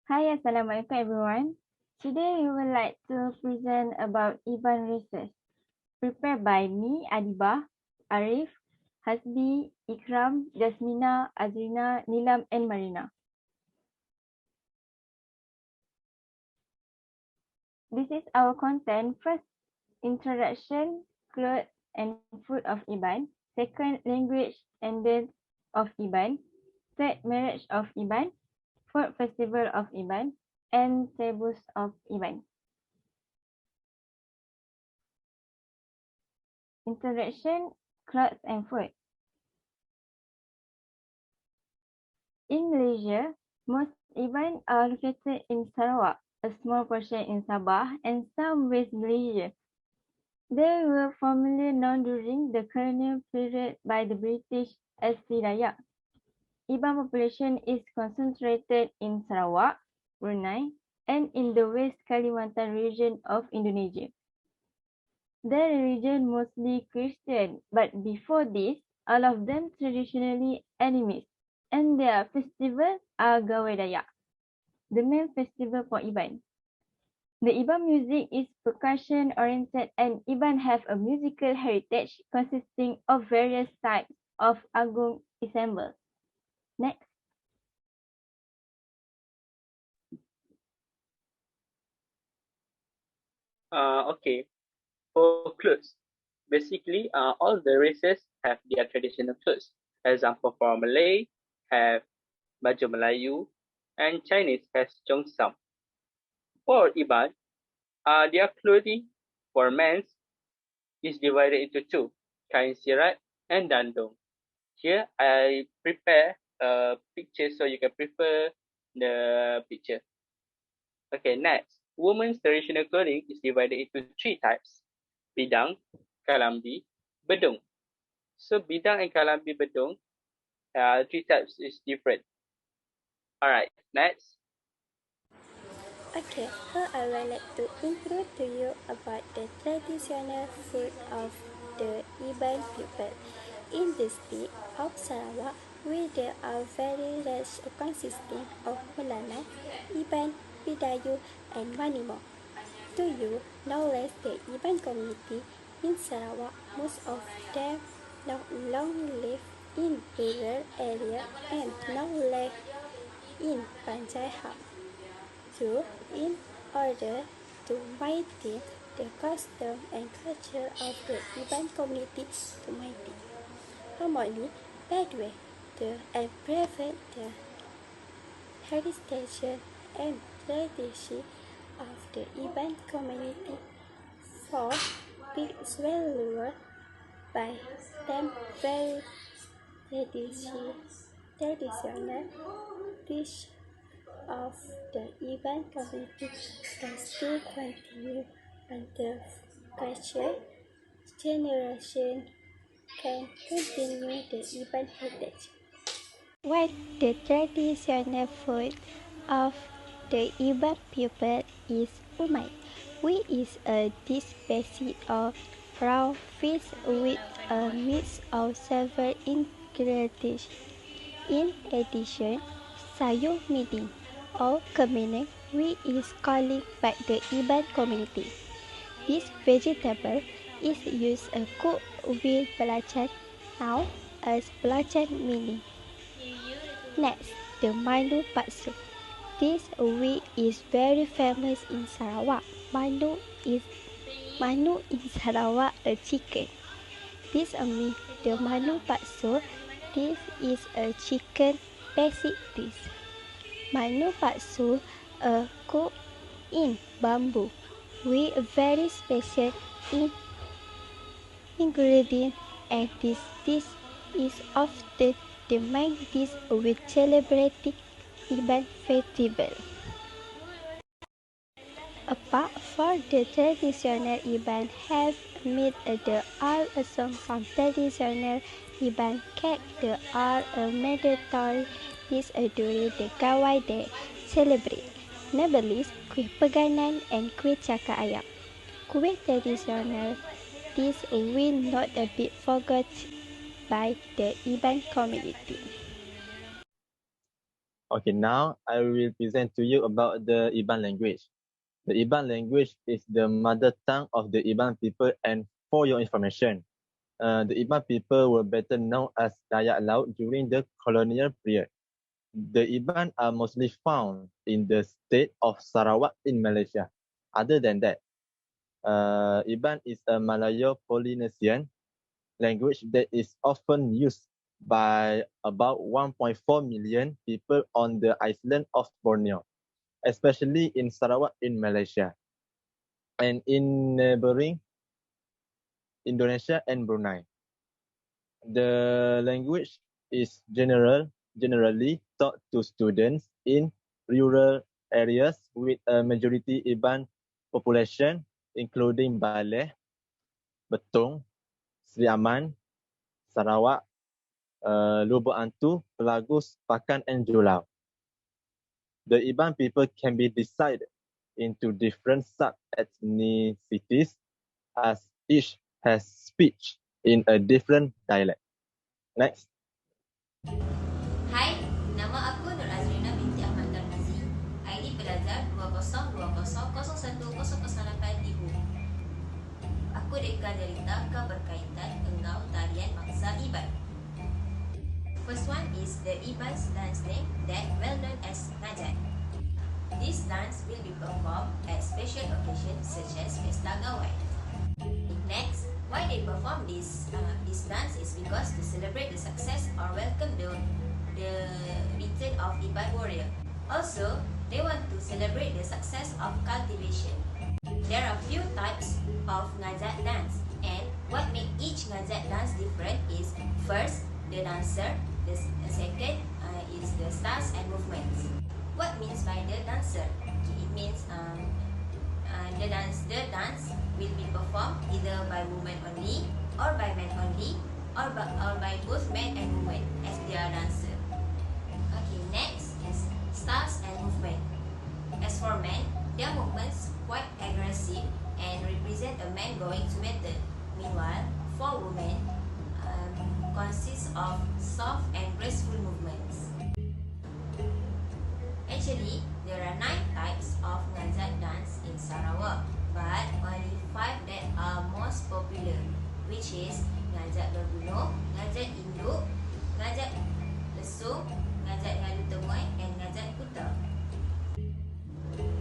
Hi, Assalamualaikum everyone. Today we would like to present about Iban races, prepared by me, Adibah, Ariff, Hasbi, Ikram, Jazmina, Azrina, Nilam and Marina. This is our content. First, introduction, clothes and food of Iban. Second, language and dance of Iban. Third, marriage of Iban. Fourth, festival of Iban. And taboos of Iban. Introduction, clothes and food. In Malaysia, most Iban are located in Sarawak, a small portion in Sabah, and some West Malaysia. They were formerly known during the colonial period by the British as Hidayat. Iban population is concentrated in Sarawak, Brunei, and in the West Kalimantan region of Indonesia. Their religion mostly Christian, but before this, all of them traditionally animist, and their festivals are Gawai Dayak, the main festival for Iban. The Iban music is percussion-oriented and Iban have a musical heritage consisting of various types of agung ensemble. Next. Okay, for clothes, basically all the races have their traditional clothes. Example for Malay have baju Melayu and Chinese has cheongsam. For Iban, their clothing for men is divided into two, kain sirat and dandung. Here I prepare a picture so you can prefer the picture. Okay, next. Women's traditional clothing is divided into three types, bidang, kalambi, bedung. So bidang and kalambi bedung, three types is different. Alright, next. Okay, now I would like to introduce to you about the traditional food of the Iban people. In the state of Sarawak, where there are very rich consisting of Mulana, Iban, Bidayu, and many more. To you, knowledge the Iban community in Sarawak, most of them now long live in rural area and now live in Panjai House. So, in order to maintain the custom and culture of the Iban community to maintain harmony, by the way, and prevent the heritage and tradition of the Iban community for being swallowed by them very traditional dish of the Iban community can still continue until future generation can continue the Iban heritage. What the traditional food of the Iban people is umai, which is a dish based of raw fish with a mix of several ingredients. In addition, sayur miding or kemenang, which is called by the Iban community. This vegetable is used cooked with belacan, known as belacan mini. Next, the manu bakso. This wheat is very famous in Sarawak. Manu in Sarawak a chicken. This means the manu bakso. This is a chicken basic dish. Manu bakso cooked in bamboo with very special ingredient, and this dish is often the main dish with celebrating Iban festival. Apart from the traditional Iban have made the all song from traditional Iban cake, the all mandatory dish during the Gawai Day celebrate. Nevertheless, kuih peganan and kuih cakar ayam. Kuih traditional dish will not be forgotten by the Iban community. Okay, now I will present to you about the Iban language. The Iban language is the mother tongue of the Iban people, and for your information, the Iban people were better known as Dayak Laut during the colonial period. The Iban are mostly found in the state of Sarawak in Malaysia. Other than that, Iban is a Malayo-Polynesian language that is often used by about 1.4 million people on the island of Borneo, especially in Sarawak in Malaysia, and in neighboring Indonesia and Brunei. The language is generally taught to students in rural areas with a majority Iban population, including Baleh, Betong, Sri Aman, Sarawak, Lubuk Antu, Pelagus, Pakan, and Julau. The Iban people can be divided into different sub-ethnicities as each has speech in a different dialect. Next. Hai, nama aku Nur Azrina binti Ahmad Tarmizi. ID pelajar 2020010008 Ibu. Aku reka cerita berkaitan dengan tarian bangsa Iban. First one is the Iban's dance name that well known as Najat. This dance will be performed at special occasions such as Pesta Gawai. Next, why they perform this dance is because to celebrate the success or welcome the return of Iban warrior. Also, they want to celebrate the success of cultivation. There are few types of Najat dance, and what makes each Najat dance different is first, the dancer, the second is the stars and movements. What means by the dancer? It means the dance will be performed either by women only, or by men only, or by both men and women as their dancer. Okay, next is stars and movement. As for men, their movements quite aggressive and represent a man going to battle. Meanwhile, for women, consists of soft and graceful movements. Actually, there are 9 types of Najat dance in Sarawak, but only 5 that are most popular, which is Najat Berbunuh, Najat Induk, Najat Lesung, Najat Ngalu Temuai, and Najat Kuta.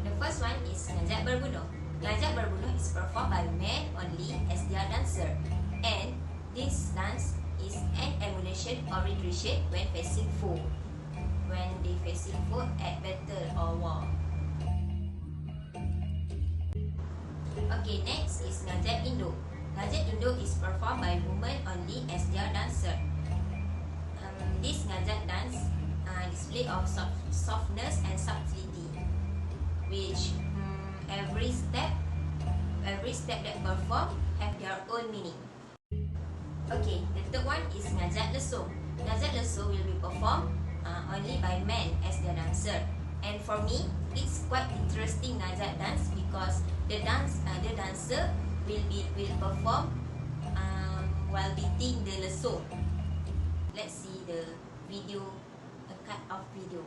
The first one is Najat Berbunuh. Najat Berbunuh is performed by men only as their dancer, and this dance is an emulation or recreation when facing foe. When they facing foe at battle or war. Okay, next is Najat Induk. Najat Induk is performed by women only as their dancer. This Najat dance display of softness and subtlety, which every step that perform have their own meaning. Okay, the third one is Najat Lesung. Najat Lesung will be performed only by men as their dancer. And for me, it's quite interesting Najat dance because the dancer will perform while beating the lesung. Let's see the video, a cut of video.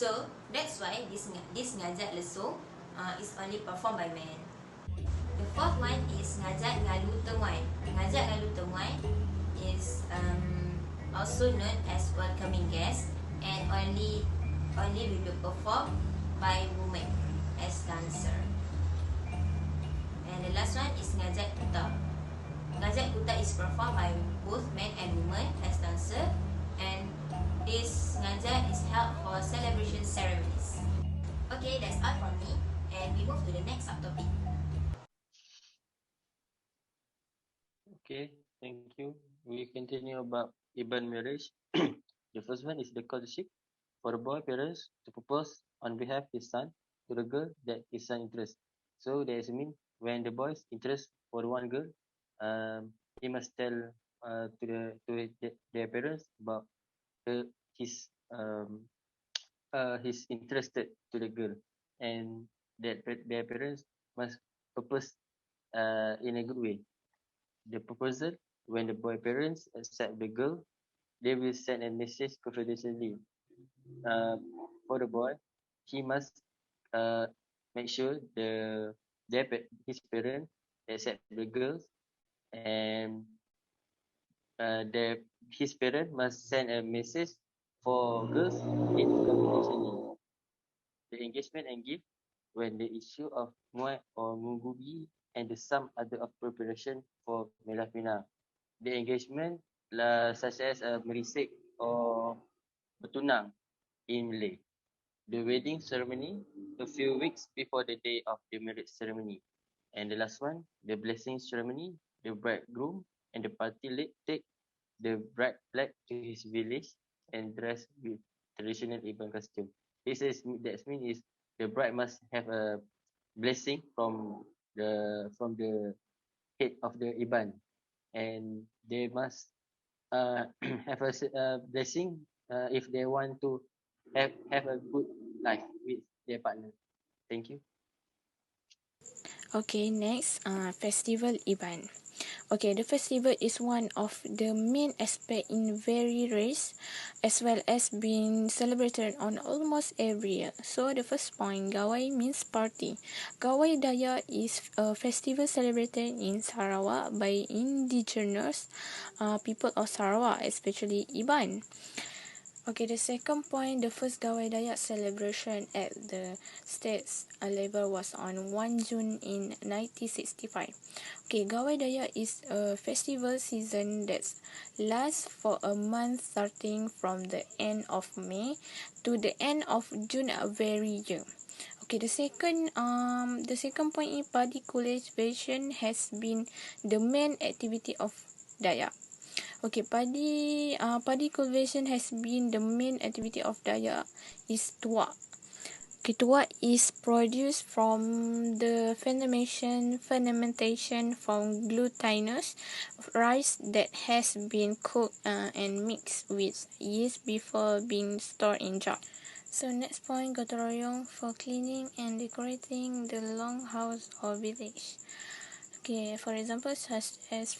So that's why this Najat Lesung is only performed by men. The fourth one is Najat Ngalu Temuai. Najat Ngalu Temuai is also known as welcoming guest, and only will be performed by women as dancer. And the last one is Najat Kuta. Najat Kuta is performed by both men and women as dancer, and this Najat is held for celebration ceremonies. Okay, that's all from me, and we move to the next subtopic. Okay, thank you. We continue about Iban marriage. The first one is the courtship. for the boy parents to propose on behalf of his son to the girl that his son interests. So that means when the boy's interest for one girl, he must tell their parents about the, his his interested to the girl, and that their parents must propose in a good way. The proposal, when the boy parents accept the girl, they will send a message confidentially. Uh, for the boy, he must uh, make sure his parents accept the girls, and his parent must send a message for girls in confidentially. The engagement and gift, when the issue of muat or mungubi and the some other of preparation for melafina. The engagement such as merisik or bertunang in Malay. The wedding ceremony a few weeks before the day of the marriage ceremony. And the last one, the blessing ceremony, the bridegroom and the party late take the bride back to his village and dress with traditional Iban costume. That means is the bride must have a blessing from the head of the Iban, and they must have a blessing if they want to have a good life with their partner. Thank you. Okay, next, Festival Iban. Okay, the festival is one of the main aspect in very race, as well as being celebrated on almost every year. So the first point, Gawai means party. Gawai Daya is a festival celebrated in Sarawak by indigenous people of Sarawak, especially Iban. Okay, the second point, the first Gawai Dayak celebration at the state's level was on 1 June in 1965. Okay, Gawai Dayak is a festival season that lasts for a month starting from the end of May to the end of June every year. Okay, the second point in party cultivation has been the main activity of Dayak. Okay, paddy cultivation has been the main activity of Dayak is tuak. Okay, tuak is produced from the fermentation from glutinous rice that has been cooked and mixed with yeast before being stored in jar. So next point, gotong royong for cleaning and decorating the longhouse or village. Okay, for example, such as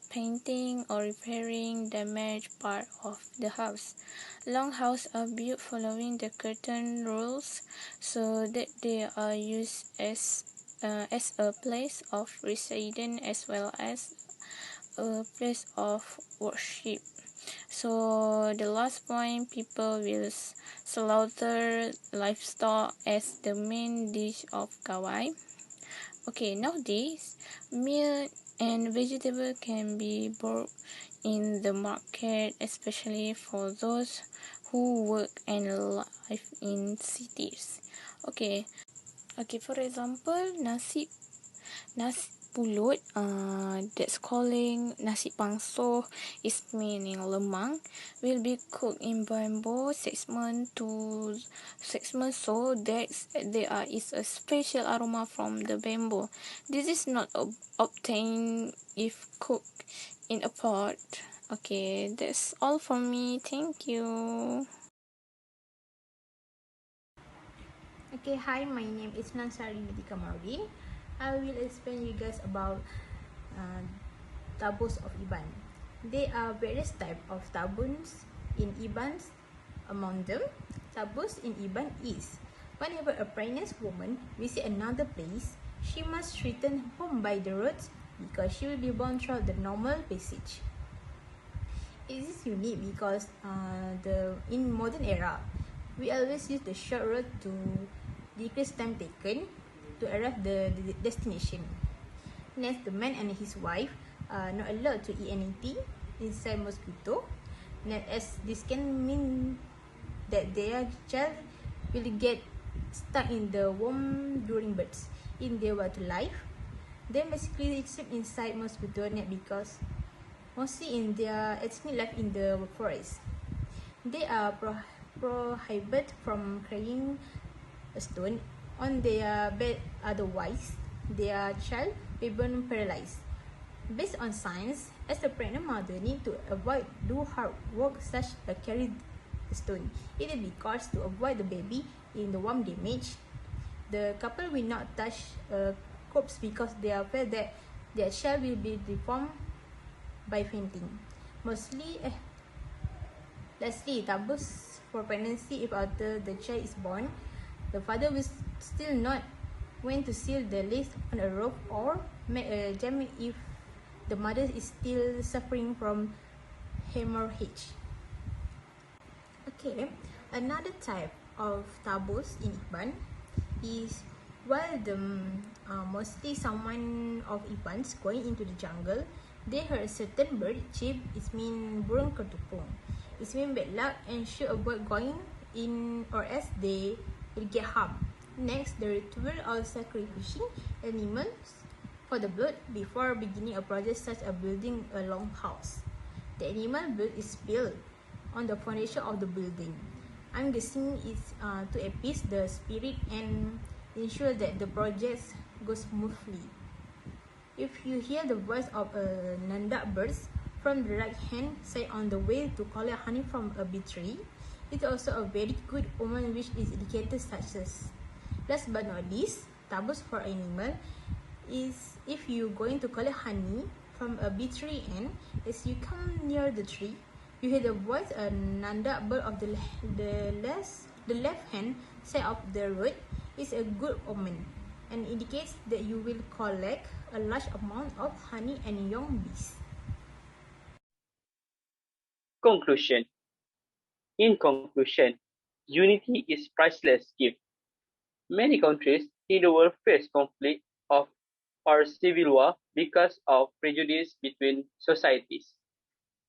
painting or repairing damaged part of the house. Longhouses are built following the curtain rules so that they are used as a place of residence as well as a place of worship. So the last point, people will slaughter livestock as the main dish of Gawai. Okay, nowadays, meat and vegetable can be bought in the market, especially for those who work and live in cities. Okay, for example, nasi pulut, that's calling nasi pangsoh, is meaning lemang, will be cooked in bamboo 6 months so that there is a special aroma from the bamboo. This is not obtained if cooked in a pot. Okay, that's all for me. Thank you. Okay, hi, my name is Nurnilam Sari binti Kamarudin. I will explain you guys about taboos of Iban. There are various types of taboos in Iban. Among them, taboos in Iban is whenever a pregnant woman visits another place, she must return home by the road because she will be born through the normal passage. It is unique because in modern era, we always use the short road to decrease time taken to arrive the destination. Next, the man and his wife are not allowed to eat anything inside mosquito. Next, as this can mean that their child will get stuck in the womb during birth in their water life. Then basically it's inside mosquito net because mostly in their ethnic life in the forest. They are prohibited from carrying a stone on their bed, otherwise their child will be paralyzed. Based on science, as a pregnant mother need to avoid do hard work such as carry the stone. It will be caused to avoid the baby in the warm damage. The couple will not touch a corpse because they are afraid that their child will be deformed by fainting. Lastly, taboos for pregnancy. If after the child is born, the father will still not want to seal the list on a rope or make a jam if the mother is still suffering from hemorrhage. Okay, another type of taboos in Iban is while the mostly someone of Ibans going into the jungle, they heard a certain bird chirp. It means burung ketupung. It means bad luck and should avoid going in or else they will get harmed. Next, the ritual of sacrificing animals for the blood before beginning a project such as building a long house. The animal blood is spilled on the foundation of the building. I'm guessing it's to appease the spirit and ensure that the project goes smoothly. If you hear the voice of a nandak bird from the right hand side on the way to collect honey from a bee tree, it's also a very good omen which is indicated success. Last but not least, taboos for animal is if you going to collect honey from a bee tree and as you come near the tree, you hear the voice a nandak bird of the left hand side of the road is a good omen and indicates that you will collect a large amount of honey and young bees. Conclusion. In conclusion, unity is priceless gift. Many countries in the world face conflict of or civil war because of prejudice between societies.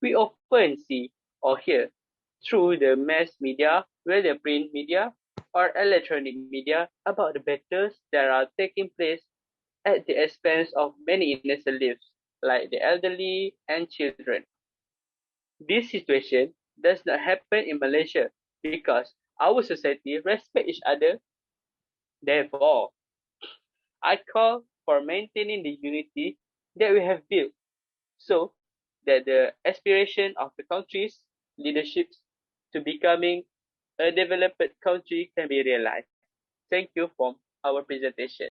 We often see or hear through the mass media, whether print media or electronic media, about the battles that are taking place at the expense of many innocent lives, like the elderly and children. This situation does not happen in Malaysia because our society respects each other. Therefore, I call for maintaining the unity that we have built so that the aspiration of the country's leaderships to becoming a developed country can be realized. Thank you for our presentation.